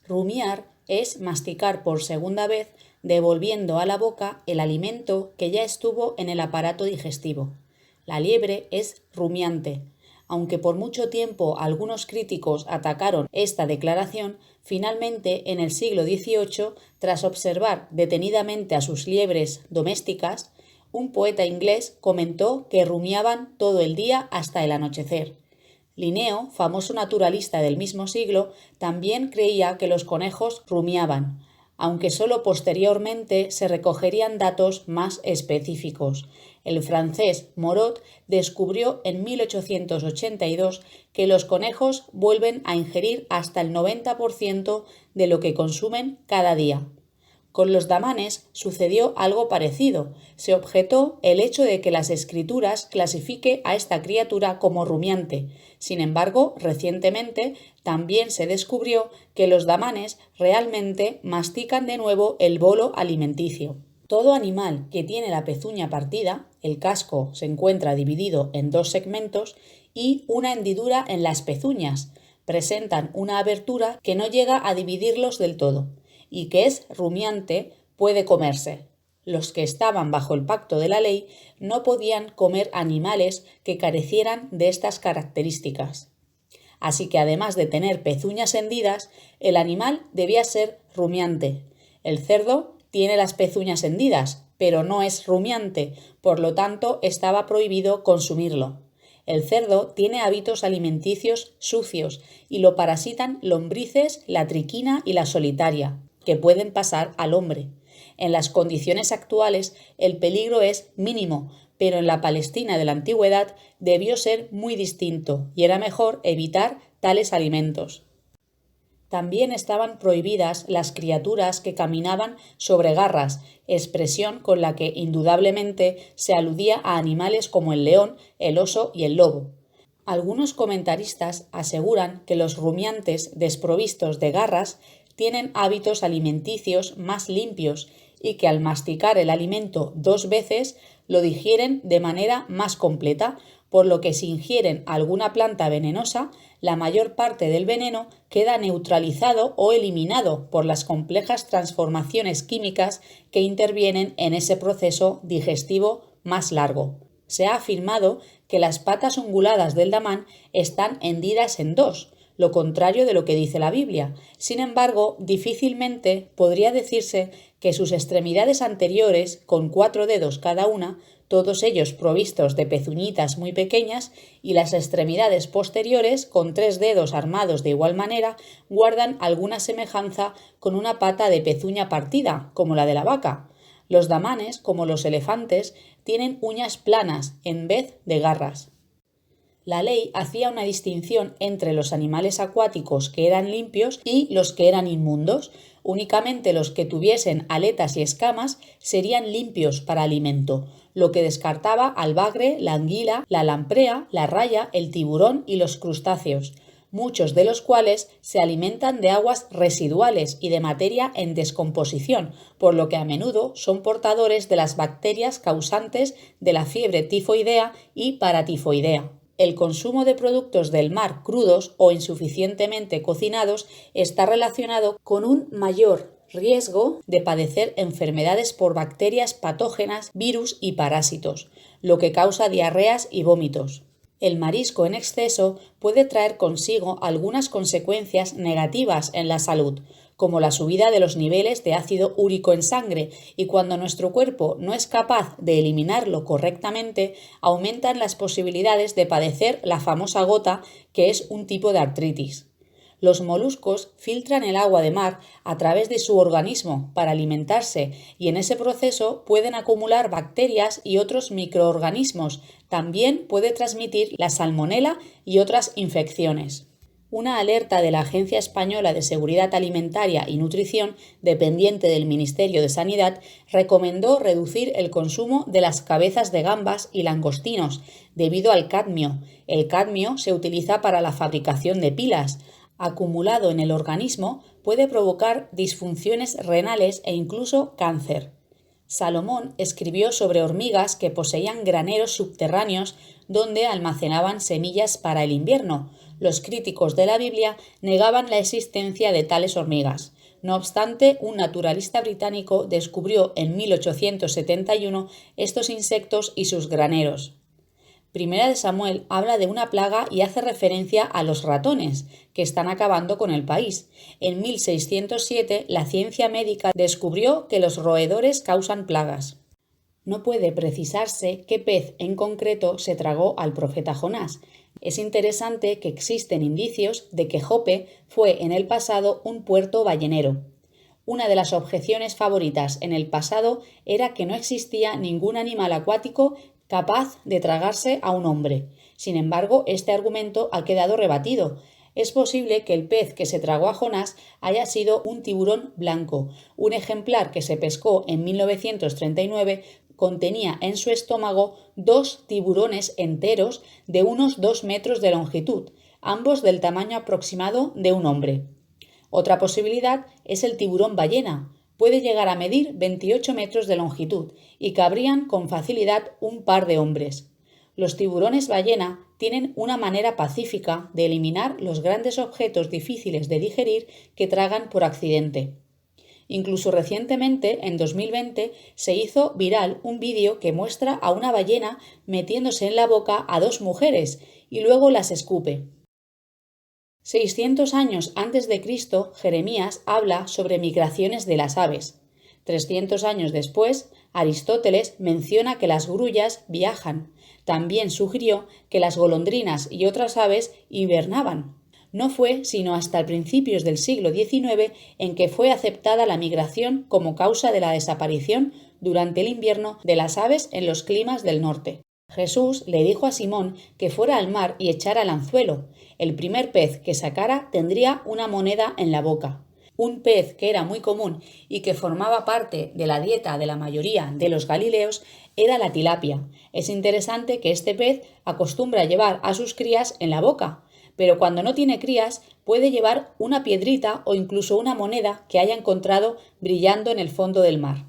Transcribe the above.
Rumiar es masticar por segunda vez, devolviendo a la boca el alimento que ya estuvo en el aparato digestivo. La liebre es rumiante. Aunque por mucho tiempo algunos críticos atacaron esta declaración, finalmente en el siglo XVIII, tras observar detenidamente a sus liebres domésticas, un poeta inglés comentó que rumiaban todo el día hasta el anochecer. Linneo, famoso naturalista del mismo siglo, también creía que los conejos rumiaban, aunque solo posteriormente se recogerían datos más específicos. El francés Morot descubrió en 1882 que los conejos vuelven a ingerir hasta el 90% de lo que consumen cada día. Con los damanes sucedió algo parecido. Se objetó el hecho de que las escrituras clasifique a esta criatura como rumiante. Sin embargo, recientemente también se descubrió que los damanes realmente mastican de nuevo el bolo alimenticio. Todo animal que tiene la pezuña partida, el casco se encuentra dividido en dos segmentos y una hendidura en las pezuñas, presentan una abertura que no llega a dividirlos del todo, y que es rumiante, puede comerse. Los que estaban bajo el pacto de la ley no podían comer animales que carecieran de estas características. Así que además de tener pezuñas hendidas, el animal debía ser rumiante. El cerdo tiene las pezuñas hendidas, pero no es rumiante, por lo tanto estaba prohibido consumirlo. El cerdo tiene hábitos alimenticios sucios y lo parasitan lombrices, la triquina y la solitaria, que pueden pasar al hombre. En las condiciones actuales el peligro es mínimo, pero en la Palestina de la antigüedad debió ser muy distinto y era mejor evitar tales alimentos. También estaban prohibidas las criaturas que caminaban sobre garras, expresión con la que indudablemente se aludía a animales como el león, el oso y el lobo. Algunos comentaristas aseguran que los rumiantes desprovistos de garras tienen hábitos alimenticios más limpios y que al masticar el alimento 2 veces lo digieren de manera más completa, por lo que si ingieren alguna planta venenosa, la mayor parte del veneno queda neutralizado o eliminado por las complejas transformaciones químicas que intervienen en ese proceso digestivo más largo. Se ha afirmado que las patas unguladas del damán están hendidas en 2, lo contrario de lo que dice la Biblia. Sin embargo, difícilmente podría decirse que sus extremidades anteriores, con 4 dedos cada una, todos ellos provistos de pezuñitas muy pequeñas, y las extremidades posteriores, con 3 dedos armados de igual manera, guardan alguna semejanza con una pata de pezuña partida, como la de la vaca. Los damanes, como los elefantes, tienen uñas planas en vez de garras. La ley hacía una distinción entre los animales acuáticos que eran limpios y los que eran inmundos. Únicamente los que tuviesen aletas y escamas serían limpios para alimento, lo que descartaba al bagre, la anguila, la lamprea, la raya, el tiburón y los crustáceos, muchos de los cuales se alimentan de aguas residuales y de materia en descomposición, por lo que a menudo son portadores de las bacterias causantes de la fiebre tifoidea y paratifoidea. El consumo de productos del mar crudos o insuficientemente cocinados está relacionado con un mayor riesgo de padecer enfermedades por bacterias patógenas, virus y parásitos, lo que causa diarreas y vómitos. El marisco en exceso puede traer consigo algunas consecuencias negativas en la salud, como la subida de los niveles de ácido úrico en sangre, y cuando nuestro cuerpo no es capaz de eliminarlo correctamente, aumentan las posibilidades de padecer la famosa gota, que es un tipo de artritis. Los moluscos filtran el agua de mar a través de su organismo para alimentarse y en ese proceso pueden acumular bacterias y otros microorganismos. También puede transmitir la salmonela y otras infecciones. Una alerta de la Agencia Española de Seguridad Alimentaria y Nutrición, dependiente del Ministerio de Sanidad, recomendó reducir el consumo de las cabezas de gambas y langostinos debido al cadmio. El cadmio se utiliza para la fabricación de pilas. Acumulado en el organismo puede provocar disfunciones renales e incluso cáncer. Salomón escribió sobre hormigas que poseían graneros subterráneos donde almacenaban semillas para el invierno. Los críticos de la Biblia negaban la existencia de tales hormigas. No obstante, un naturalista británico descubrió en 1871 estos insectos y sus graneros. Primera de Samuel habla de una plaga y hace referencia a los ratones, que están acabando con el país. En 1607, la ciencia médica descubrió que los roedores causan plagas. No puede precisarse qué pez en concreto se tragó al profeta Jonás. Es interesante que existen indicios de que Jope fue en el pasado un puerto ballenero. Una de las objeciones favoritas en el pasado era que no existía ningún animal acuático capaz de tragarse a un hombre. Sin embargo, este argumento ha quedado rebatido. Es posible que el pez que se tragó a Jonás haya sido un tiburón blanco. Un ejemplar que se pescó en 1939 contenía en su estómago 2 tiburones enteros de unos 2 metros de longitud, ambos del tamaño aproximado de un hombre. Otra posibilidad es el tiburón ballena. Puede llegar a medir 28 metros de longitud y cabrían con facilidad un par de hombres. Los tiburones ballena tienen una manera pacífica de eliminar los grandes objetos difíciles de digerir que tragan por accidente. Incluso recientemente, en 2020, se hizo viral un vídeo que muestra a una ballena metiéndose en la boca a 2 mujeres y luego las escupe. 600 años antes de Cristo, Jeremías habla sobre migraciones de las aves. 300 años después, Aristóteles menciona que las grullas viajan. También sugirió que las golondrinas y otras aves hibernaban. No fue sino hasta principios del siglo XIX en que fue aceptada la migración como causa de la desaparición durante el invierno de las aves en los climas del norte. Jesús le dijo a Simón que fuera al mar y echara el anzuelo. El primer pez que sacara tendría una moneda en la boca. Un pez que era muy común y que formaba parte de la dieta de la mayoría de los galileos era la tilapia. Es interesante que este pez acostumbra llevar a sus crías en la boca, pero cuando no tiene crías puede llevar una piedrita o incluso una moneda que haya encontrado brillando en el fondo del mar.